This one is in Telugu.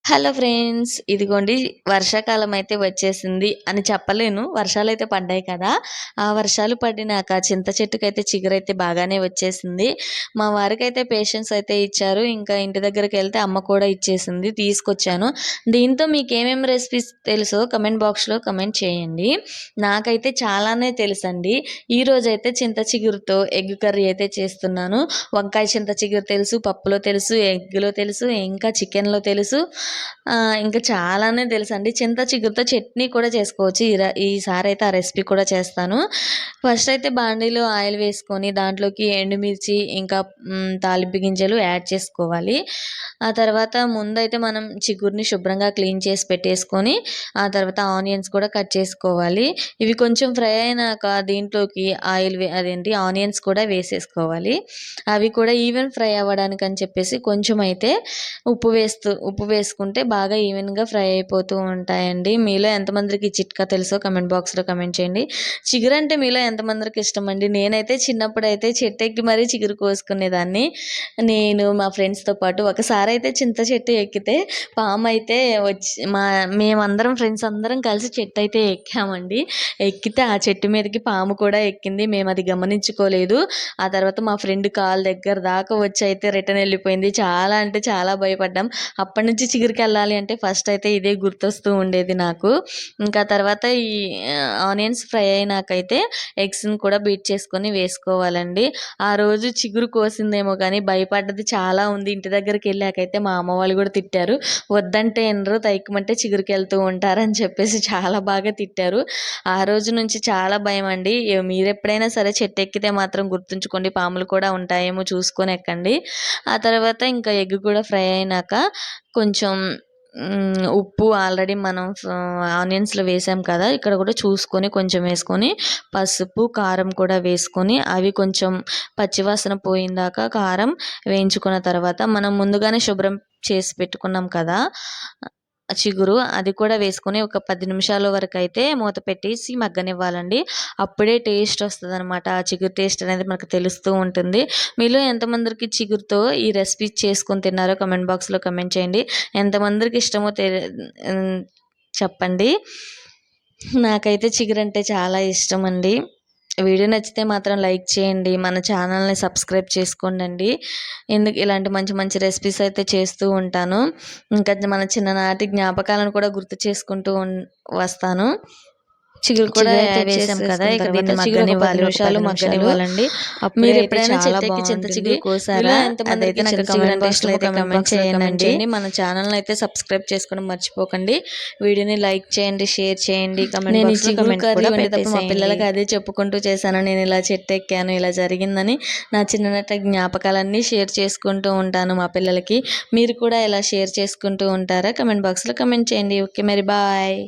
Hello friends. ఇదిగోండి వర్షాకాలం అయితే వచ్చేసింది అని చెప్పలేను. వర్షాలైతే పడ్డాయి కదా! ఆ వర్షాలు పడినాక చింత చెట్టుకైతే చిగురైతే బాగానే వచ్చేసింది. మా వారికైతే పేషెన్స్ అయితే ఇచ్చారు. ఇంకా ఇంటి దగ్గరికెళ్తే అమ్మ కూడా ఇచ్చేసింది. తీసుకొచ్చాను. దీంతో మీకేమేమి రెసిపీస్ తెలుసో కమెంట్ బాక్స్‌లో కమెంట్ చేయండి. నాకైతే చాలానే తెలుసండి. ఈరోజైతే చింత చిగురుతో ఎగ్ కర్రీ అయితే చేస్తున్నాను. వంకాయ చింత చిగురు తెలుసు, పప్పులో తెలుసు, ఎగ్‌లో తెలుసు, ఇంకా చికెన్‌లో తెలుసు. ఇంకా చాలానే తెలుసండి. చింత చిగురుతో చట్నీ కూడా చేసుకోవచ్చు. ఈసారైతే ఆ రెసిపీ కూడా చేస్తాను. ఫస్ట్ అయితే బాండీలో ఆయిల్ వేసుకొని దాంట్లోకి ఎండుమిర్చి ఇంకా తాలింపు గింజలు యాడ్ చేసుకోవాలి. ఆ తర్వాత ముందైతే మనం చిగురుని శుభ్రంగా క్లీన్ చేసి పెట్టేసుకొని, ఆ తర్వాత ఆనియన్స్ కూడా కట్ చేసుకోవాలి. ఇవి కొంచెం ఫ్రై అయినాక దీంట్లోకి ఆనియన్స్ కూడా వేసేసుకోవాలి. అవి కూడా ఈవెన్ ఫ్రై అవ్వడానికని చెప్పేసి కొంచెం అయితే ఉప్పు వేసుకుంటే బాగా ఈవెన్‌గా ఫ్రై అయిపోతూ ఉంటాయండి. మీలో ఎంతమందికి ఈ చిట్కా తెలుసో కమెంట్ బాక్స్‌లో కమెంట్ చేయండి. చిగురంటే మీలో ఎంతమందికి ఇష్టమండి? నేనైతే చిన్నప్పుడైతే చెట్టెక్కి మరీ చిగురు కోసుకునేదాన్ని. నేను మా ఫ్రెండ్స్‌తో పాటు ఒకసారైతే చింత చెట్టు ఎక్కితే పామయితే వచ్చి మేమందరం ఫ్రెండ్స్ అందరం కలిసి చెట్టయితే ఎక్కామండి. ఎక్కితే ఆ చెట్టు మీదకి పాము కూడా ఎక్కింది. మేమది గమనించుకోలేదు. ఆ తర్వాత మా ఫ్రెండ్ కాలు దగ్గర దాకా వచ్చి అయితే రిటర్న్ వెళ్ళిపోయింది. చాలా అంటే చాలా భయపడ్డాం. అప్పటినుంచి చిగురుకెళ్ళాలి అంటే ఫస్ట్ అయితే ఇదే గుర్తొస్తూ ఉండేది నాకు. ఇంకా తర్వాత ఆనియన్స్ ఫ్రై అయినాకైతే ఎగ్స్‌ని కూడా బీట్ చేసుకొని వేసుకోవాలండి. ఆ రోజు చిగురు కోసిందేమో కానీ భయపడ్డది చాలా ఉంది. ఇంటి దగ్గరికెళ్ళాకైతే మా అమ్మ వాళ్ళు కూడా తిట్టారు. వద్దంటే ఇనరు, తైక్కమంటే చిగురుకెళ్తూ ఉంటారని చెప్పేసి చాలా బాగా తిట్టారు. ఆ రోజు నుంచి చాలా భయమండి. మీరెప్పుడైనా సరే చెట్టెక్కితే మాత్రం గుర్తుంచుకోండి, పాములు కూడా ఉంటాయేమో చూసుకొని ఎక్కండి. ఆ తర్వాత ఇంకా ఎగ్ కూడా ఫ్రై అయినాక కొంచెం ఉప్పు ఆల్రెడీ మనం ఆనియన్స్‌లో వేసాం కదా! ఇక్కడ కూడా చూసుకొని కొంచెం వేసుకొని, పసుపు, కారం కూడా వేసుకొని అవి కొంచెం పచ్చివాసన పోయిందాక కారం వేయించుకున్న తర్వాత మనం ముందుగానే శుభ్రం చేసి పెట్టుకున్నాం కదా! చిగురు అది కూడా వేసుకొని ఒక 10 నిమిషాల వరకైతే మూత పెట్టేసి మగ్గనివ్వాలండి. అప్పుడే టేస్ట్ వస్తదనమాట. ఆ చిగురు టేస్ట్ అనేది మనకు తెలుస్తూ ఉంటుంది. మీలో ఎంతమందికి చిగురుతో ఈ రెసిపీ చేసుకొని తిన్నారో కమెంట్ బాక్స్‌లో కమెంట్ చేయండి. ఎంతమందికి ఇష్టమో చెప్పండి. నాకైతే చిగురంటే చాలా ఇష్టమండి. వీడియో నచ్చితే మాత్రం లైక్ చేయండి. మన ఛానల్‌ని సబ్స్క్రైబ్ చేసుకోండండి. ఇలాంటి మంచి మంచి రెసిపీస్ అయితే చేస్తూ ఉంటాను. ఇంకా మన చిన్ననాటి జ్ఞాపకాలను కూడా గుర్తు చేసుకుంటూ వస్తాను. చిగురు కూడా చిగురైతే వేసాం కదా! ఇక దీన్ని చిగురు ఒక 10 మగ్గనివ్వాలి. ఒక 10 నిమిషాలు. మగ్గనివ్వాలండి. అప్పుడే మీరు అయితే ఎప్పుడైనా చాలా చెట్టెక్కి చింత బావుంటుంది. చిగురు కోసారా? మీలో ఎంతమందికి అదైతే నాకు చింత చిగురు కమెంట్ అంటే బాక్స్‌లో ఇష్టమో అయితే కమెంట్ కమెంట్ బాక్స్‌లో కమెంట్ చేయండి. చేయండి. మన ఛానల్‌ని అయితే సబ్స్క్రైబ్ చేసుకోవడం మర్చిపోకండి. వీడియోని లైక్ చేయండి, షేర్ చేయండి. కమెంట్ నేను ఈ బాక్స్‌లో చిగురు కమెంట్ కర్రీ కూడా వండేటప్పుడు మా పెట్టేసేయండి. పిల్లలకి అదే చెప్పుకుంటూ చేశాను. నేను ఇలా చెట్టెక్కాను, ఇలా జరిగిందని నా చిన్ననాటి జ్ఞాపకాలన్నీ షేర్ చేసుకుంటూ ఉంటాను మా పిల్లలకి. మీరు కూడా ఇలా షేర్ చేసుకుంటూ ఉంటారా? కమెంట్ బాక్స్‌లో కమెంట్ చేయండి. ఓకే మరి బాయ్.